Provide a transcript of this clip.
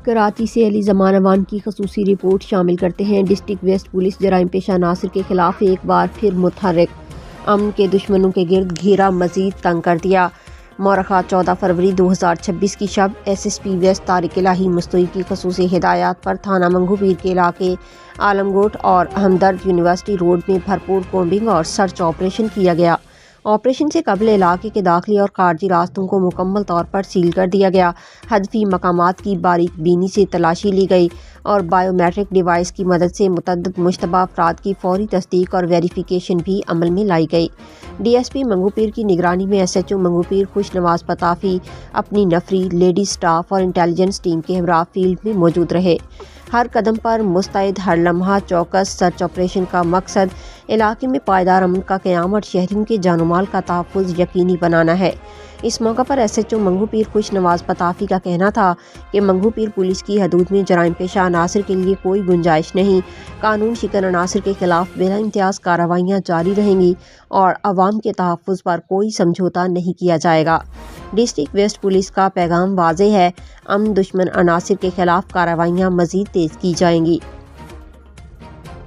کراچی سے علی زمان اوان کی خصوصی رپورٹ شامل کرتے ہیں۔ ڈسٹرکٹ ویسٹ پولیس جرائم پیشہ عناصر کے خلاف ایک بار پھر متحرک، امن کے دشمنوں کے گرد گھیرا مزید تنگ کر دیا۔ مورخہ 14 فروری 2026 کی شب S S P West Tariq Elahi Mastoi کی خصوصی ہدایات پر تھانہ منگو پیر کے علاقے عالم گوٹ اور ہمدرد یونیورسٹی روڈ میں بھرپور کومبنگ اور سرچ آپریشن کیا گیا۔ آپریشن سے قبل علاقے کے داخلی اور خارجی راستوں کو مکمل طور پر سیل کر دیا گیا۔ ہدفی مقامات کی باریک بینی سے تلاشی لی گئی اور بائیو میٹرک ڈیوائس کی مدد سے متعدد مشتبہ افراد کی فوری تصدیق اور ویریفیکیشن بھی عمل میں لائی گئی۔ ڈی ایس پی منگو پیر کی نگرانی میں ایس ایچ او منگو پیر خوش نواز پتافی اپنی نفری، لیڈی سٹاف اور انٹیلیجنس ٹیم کے ہمراہ فیلڈ میں موجود رہے۔ ہر قدم پر مستعد، ہر لمحہ چوکس۔ سرچ آپریشن کا مقصد علاقے میں پائیدار امن کا قیام اور شہریوں کے جان و مال کا تحفظ یقینی بنانا ہے۔ اس موقع پر ایس ایچ او منگو پیر خوش نواز پتافی کا کہنا تھا کہ منگو پیر پولیس کی حدود میں جرائم پیشہ عناصر کے لیے کوئی گنجائش نہیں۔ قانون شکن عناصر کے خلاف بلا امتیاز کارروائیاں جاری رہیں گی اور عوام کے تحفظ پر کوئی سمجھوتہ نہیں کیا جائے گا۔ ڈسٹرکٹ ویسٹ پولیس کا پیغام واضح ہے، امن دشمن عناصر کے خلاف کارروائیاں مزید تیز کی جائیں گی۔